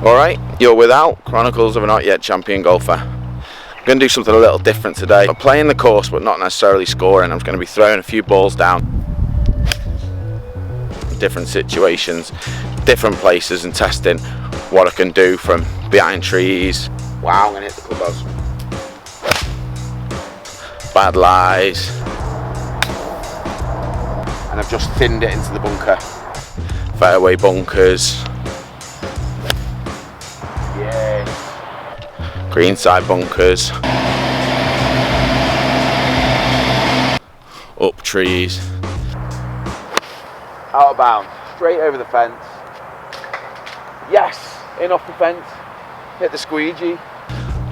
Alright, you're without Chronicles of a Not Yet Champion Golfer. I'm going to do something a little different today. I'm playing the course but not necessarily scoring. I'm going to be throwing a few balls down. Different situations, different places, and testing what I can do from behind trees. Wow, I'm going to hit the clubhouse. Bad lies. And I've just thinned it into the bunker. Fairway bunkers. Yes. Greenside bunkers. Up trees. Out of bounds. Straight over the fence. Yes! In off the fence. Hit the squeegee.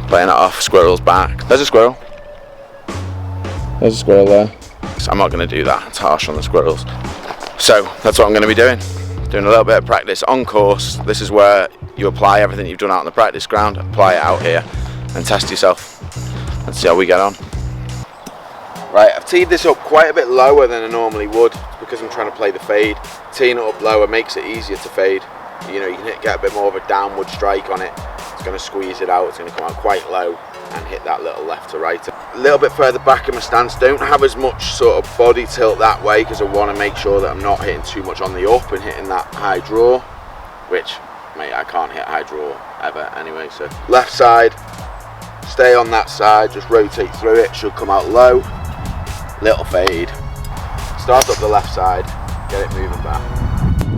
Playing it off. Squirrel's back. There's a squirrel. There's a squirrel there. So I'm not going to do that. It's harsh on the squirrels. So that's what I'm going to be doing. Doing a little bit of practice on course. This is where you apply everything you've done out on the practice ground, apply it out here and test yourself and see how we get on. Right, I've teed this up quite a bit lower than I normally would because I'm trying to play the fade. Teeing it up lower makes it easier to fade. You know, you can get a bit more of a downward strike on it. It's going to squeeze it out, it's going to come out quite low and hit that little left to right. A little bit further back in my stance, don't have as much sort of body tilt that way because I want to make sure that I'm not hitting too much on the up and hitting that high draw, which, mate, I can't hit high draw ever anyway. So left side, stay on that side, just rotate through it, should come out low, little fade, start up the left side, get it moving back.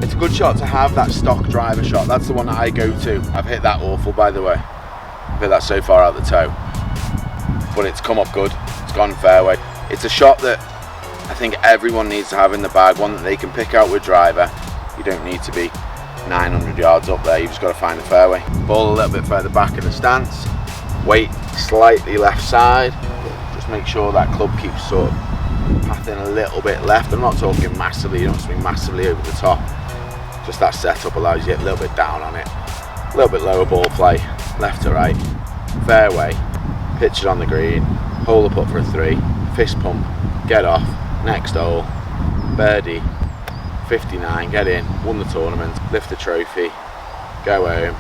It's a good shot to have, that stock driver shot. That's the one that I go to. I've hit that awful, by the way. I've hit that so far out the toe, but it's come up good. It's gone fairway. It's a shot that I think everyone needs to have in the bag, one that they can pick out with driver. You don't need to be 900 yards up there, you've just got to find the fairway. Ball a little bit further back in the stance, weight slightly left side, just make sure that club keeps sort of pathing a little bit left. I'm not talking massively, you don't swing massively over the top, just that setup allows you to get a little bit down on it, a little bit lower ball play, left to right, fairway, pitch it on the green, hole up for a 3, fist pump, get off, next hole, birdie, 59, get in, won the tournament, lift the trophy, go home,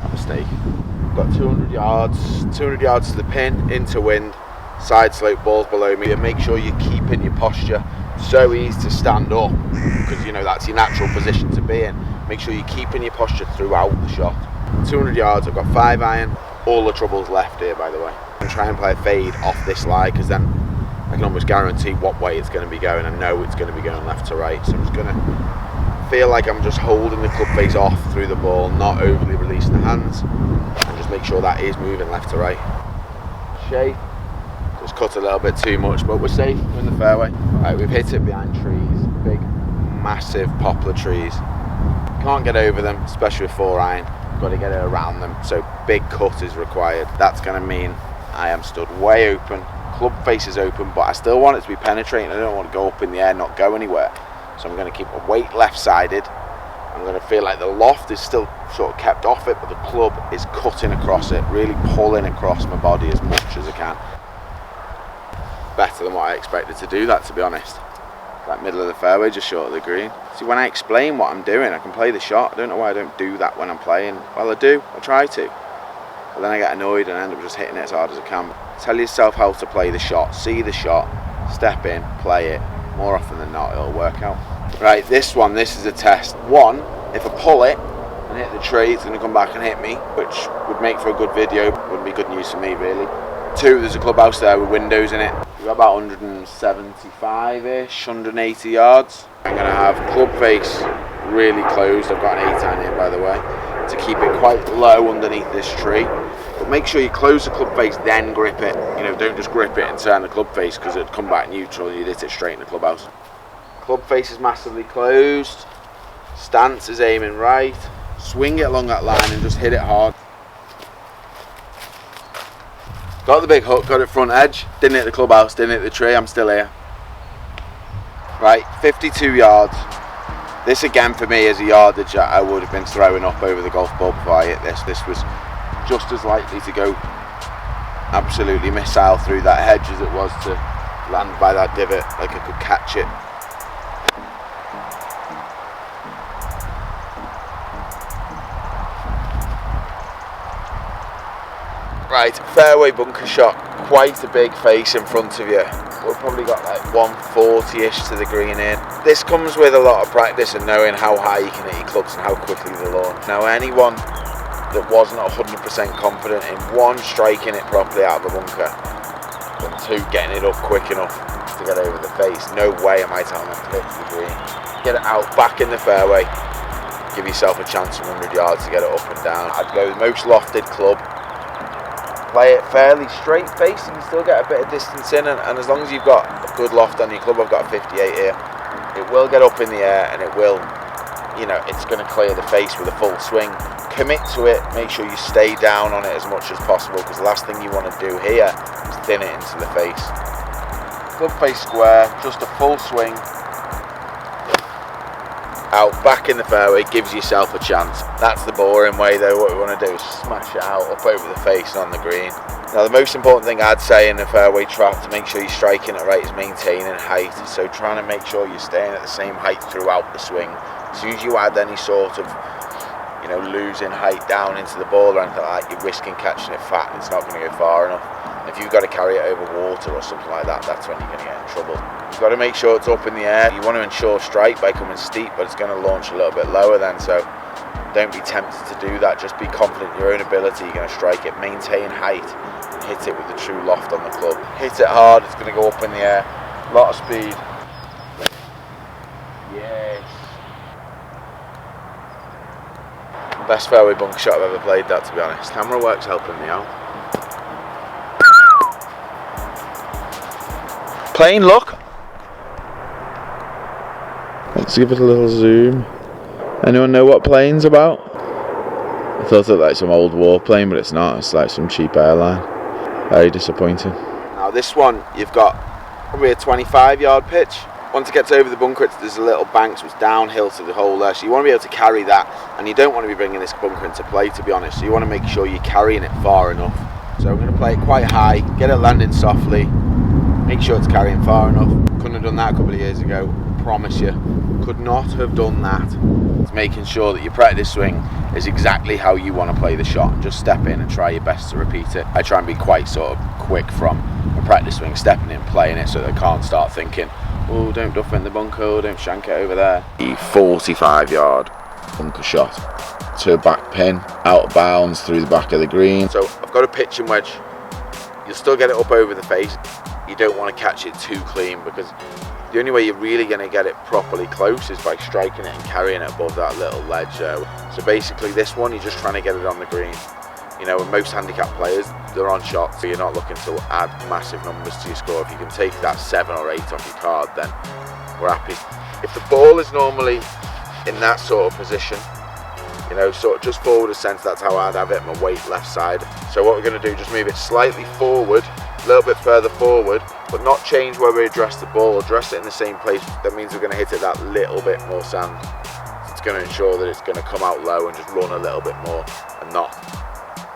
have a steak. Got 200 yards to the pin, into wind, side slope balls below me, and make sure you're keeping your posture. So easy to stand up because you know that's your natural position to be in. Make sure you're keeping your posture throughout the shot. 200 yards, I've got 5 iron, all the trouble's left here, by the way. I'm trying to play a fade off this lie because then I can almost guarantee what way it's going to be going. I know it's going to be going left to right, so I'm just going to feel like I'm just holding the club face off through the ball, not overly releasing the hands, and just make sure that is moving left to right. Shape, just cut a little bit too much, but we're safe, we're in the fairway. Right, we've hit it behind trees, big, massive poplar trees. Can't get over them, especially with 4 iron. Got to get it around them, so big cut is required. That's going to mean I am stood way open, club face is open, but I still want it to be penetrating. I don't want to go up in the air, not go anywhere. So I'm going to keep a weight left sided. I'm going to feel like the loft is still sort of kept off it, but the club is cutting across it, really pulling across my body as much as I can. Better than what I expected to do that, to be honest. That middle of the fairway, just short of the green. See, when I explain what I'm doing, I can play the shot. I don't know why I don't do that when I'm playing. Well, I do, I try to. But then I get annoyed and end up just hitting it as hard as I can. Tell yourself how to play the shot, see the shot, step in, play it. More often than not, it'll work out. Right, this is a test. 1, if I pull it and hit the tree, it's gonna come back and hit me, which would make for a good video, wouldn't be good news for me really. 2, there's a clubhouse there with windows in it. We've got about 175-ish, 180 yards. I'm gonna have club face really closed. I've got an 8 iron here, by the way, to keep it quite low underneath this tree. But make sure you close the club face, then grip it. You know, don't just grip it and turn the club face because it'd come back neutral and you'd hit it straight in the clubhouse. Club face is massively closed. Stance is aiming right. Swing it along that line and just hit it hard. Got the big hook, got it front edge. Didn't hit the clubhouse, didn't hit the tree, I'm still here. Right, 52 yards. This again for me is a yardage that I would have been throwing up over the golf ball before I hit this. This was just as likely to go absolutely missile through that hedge as it was to land by that divot, like I could catch it. Right, fairway bunker shot, quite a big face in front of you. We've probably got like 140-ish to the green in. This comes with a lot of practice and knowing how high you can hit your clubs and how quickly they launch. Now, anyone that wasn't 100% confident in one, striking it properly out of the bunker, and two, getting it up quick enough to get over the face, no way am I telling them to hit the green. Get it out, back in the fairway, give yourself a chance from 100 yards to get it up and down. I'd go the most lofted club, play it fairly straight face, you can still get a bit of distance in, and as long as you've got a good loft on your club, I've got a 58 here, it will get up in the air and it will, you know, it's going to clear the face with a full swing. Commit to it, make sure you stay down on it as much as possible, because the last thing you want to do here is thin it into the face. Club face square, just a full swing. Out, back in the fairway, gives yourself a chance. That's the boring way though. What we want to do is smash it out, up over the face and on the green. Now the most important thing I'd say in a fairway trap to make sure you're striking it right is maintaining height. So trying to make sure you're staying at the same height throughout the swing. As soon as you add any sort of, you know, losing height down into the ball or anything like that, you're risking catching it fat and it's not going to go far enough. And if you've got to carry it over water or something like that, that's when you're going to get in trouble. You've got to make sure it's up in the air. You want to ensure strike by coming steep, but it's going to launch a little bit lower then, so don't be tempted to do that. Just be confident in your own ability. You're going to strike it, maintain height, and hit it with the true loft on the club. Hit it hard, it's going to go up in the air, a lot of speed. Yes. Best fairway bunker shot I've ever played that, to be honest. Camera work's helping me out. Plane, look. Let's give it a little zoom. Anyone know what plane's about? I thought it looked like some old warplane, but it's not. It's like some cheap airline. Very disappointing. Now this one, you've got probably a 25-yard pitch. Once it gets over the bunker, there's a little bank, so it's downhill to the hole there. So you want to be able to carry that, and you don't want to be bringing this bunker into play, to be honest. So you want to make sure you're carrying it far enough. So I'm going to play it quite high, get it landing softly, make sure it's carrying far enough. Couldn't have done that a couple of years ago, promise you. Could not have done that. It's making sure that your practice swing is exactly how you want to play the shot. Just step in and try your best to repeat it. I try and be quite sort of quick from a practice swing, stepping in, playing it, so they can't start thinking, oh, don't duff in the bunker, oh, don't shank it over there. The 45-yard bunker shot to a back pin, out of bounds through the back of the green. So I've got a pitching wedge. You'll still get it up over the face. You don't want to catch it too clean, because the only way you're really going to get it properly close is by striking it and carrying it above that little ledge there. So basically this one, you're just trying to get it on the green. You know, with most handicap players, they're on shots, so you're not looking to add massive numbers to your score. If you can take that 7 or 8 off your card, then we're happy. If the ball is normally in that sort of position, you know, sort of just forward a sense, that's how I'd have it, my weight left side. So what we're going to do, just move it slightly forward, a little bit further forward, but not change where we address the ball, address it in the same place. That means we're going to hit it that little bit more sand. It's going to ensure that it's going to come out low and just run a little bit more and not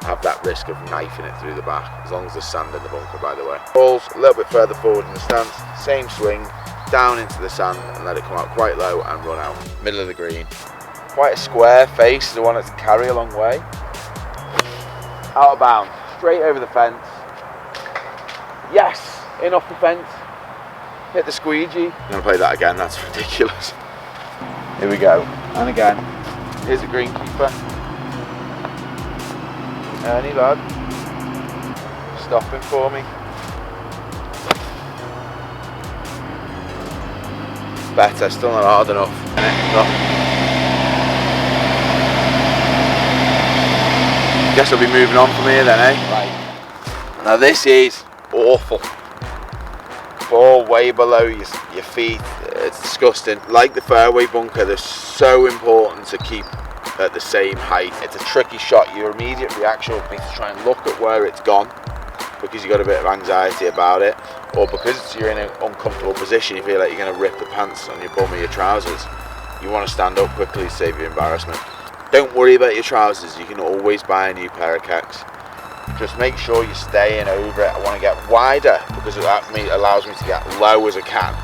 have that risk of knifing it through the back, as long as there's sand in the bunker, by the way. Ball's a little bit further forward in the stance, same swing, down into the sand and let it come out quite low and run out. Middle of the green. Quite a square face, the one that's carry a long way. Out of bounds, straight over the fence. Yes, in off the fence. Hit the squeegee. I'm gonna play that again, that's ridiculous. Here we go, and again. Here's the greenkeeper. Ernie lad, stopping for me. Better, still not hard enough. Guess I'll be moving on from here then, eh? Right. Now this is awful. Ball way below your feet. It's disgusting. Like the fairway bunker, they're so important to keep at the same height. It's a tricky shot. Your immediate reaction would be to try and look at where it's gone, because you've got a bit of anxiety about it, or because you're in an uncomfortable position, you feel like you're going to rip the pants on your bum or your trousers. You want to stand up quickly to save your embarrassment. Don't worry about your trousers, you can always buy a new pair of kicks. Just make sure you're staying over it. I want to get wider, because that allows me to get low as I can.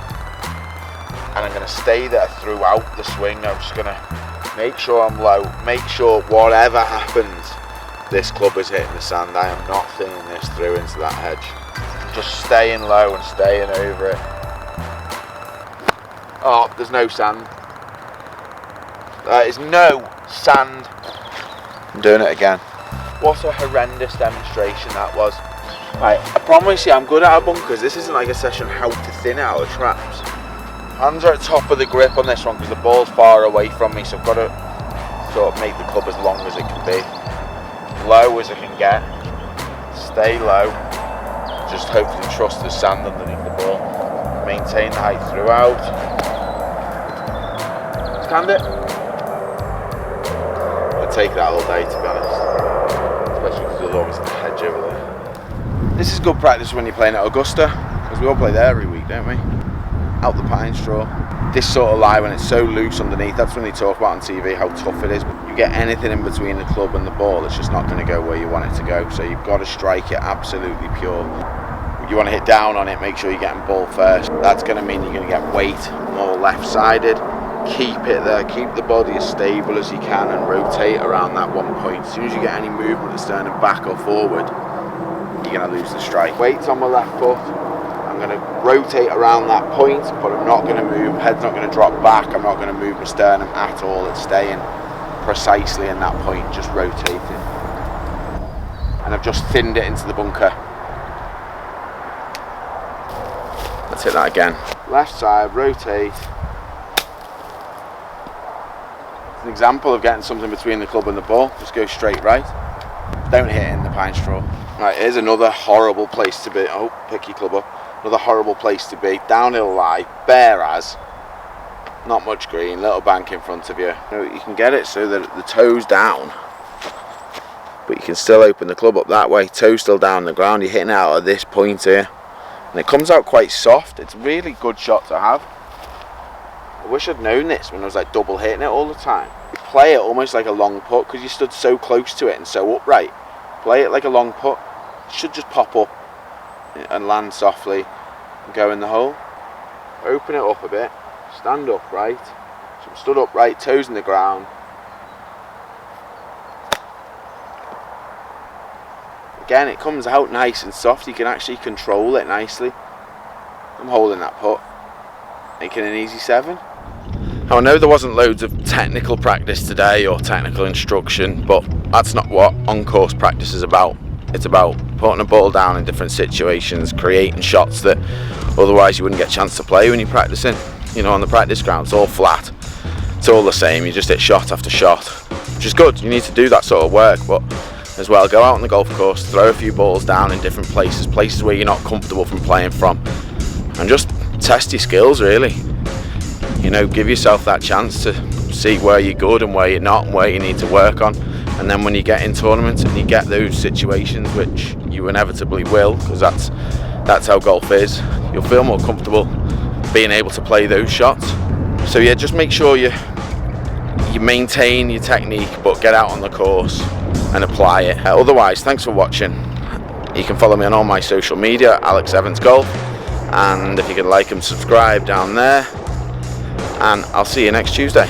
And I'm going to stay there throughout the swing. I'm just going to make sure I'm low, make sure whatever happens, this club is hitting the sand. I am not thinning this through into that hedge. Just staying low and staying over it. Oh, there's no sand. There is no sand. I'm doing it again. What a horrendous demonstration that was. Right, I promise you I'm good at our bunkers. This isn't like a session how to thin out the traps. Hands are at top of the grip on this one because the ball's far away from me, so I've got to sort of make the club as long as it can be. Low as I can get. Stay low. Just hopefully trust the sand underneath the ball. Maintain the height throughout. Stand it. It'll take that all day, to be honest. Especially because there's always the hedge over there. This is good practice when you're playing at Augusta, because we all play there every week, don't we? Out the pine straw. This sort of lie, when it's so loose underneath, that's when they talk about on TV how tough it is. You get anything in between the club and the ball, it's just not going to go where you want it to go. So you've got to strike it absolutely pure. You want to hit down on it, make sure you're getting ball first. That's going to mean you're going to get weight more left-sided. Keep it there, keep the body as stable as you can and rotate around that one point. As soon as you get any movement of sternum back or forward, you're going to lose the strike. Weight's on my left foot. I'm going to rotate around that point, but I'm not going to move. Head's not going to drop back. I'm not going to move my sternum at all. It's staying precisely in that point, just rotating. And I've just thinned it into the bunker. Let's hit that again. Left side, rotate. It's an example of getting something between the club and the ball. Just go straight right. Don't hit it in the pine straw. Right, here's another horrible place to be. Oh, pick your club up. Another horrible place to be. Downhill lie, bare as. Not much green, little bank in front of you. You can get it so that the toe's down, but you can still open the club up that way. Toe still down on the ground. You're hitting it out at this point here. And it comes out quite soft. It's a really good shot to have. I wish I'd known this when I was like double hitting it all the time. You play it almost like a long putt because you stood so close to it and so upright. Play it like a long putt. It should just pop up and land softly and go in the hole. Open it up a bit. Stand upright. So I'm stood upright, toes in the ground. Again, it comes out nice and soft. You can actually control it nicely. I'm holding that putt. Making an easy 7. Now, I know there wasn't loads of technical practice today or technical instruction, but that's not what on-course practice is about. It's about putting a ball down in different situations, creating shots that otherwise you wouldn't get a chance to play when you're practicing. You know, on the practice ground, it's all flat. It's all the same. You just hit shot after shot, which is good. You need to do that sort of work, but as well, go out on the golf course, throw a few balls down in different places where you're not comfortable from playing from, and just test your skills, really. You know, give yourself that chance to see where you're good and where you're not and where you need to work on. And then when you get in tournaments and you get those situations, which you inevitably will, because that's how golf is, you'll feel more comfortable being able to play those shots. So yeah, just make sure you maintain your technique, but get out on the course and apply it. Otherwise, thanks for watching. You can follow me on all my social media, Alex Evans Golf, and if you could like and subscribe down there, and I'll see you next Tuesday.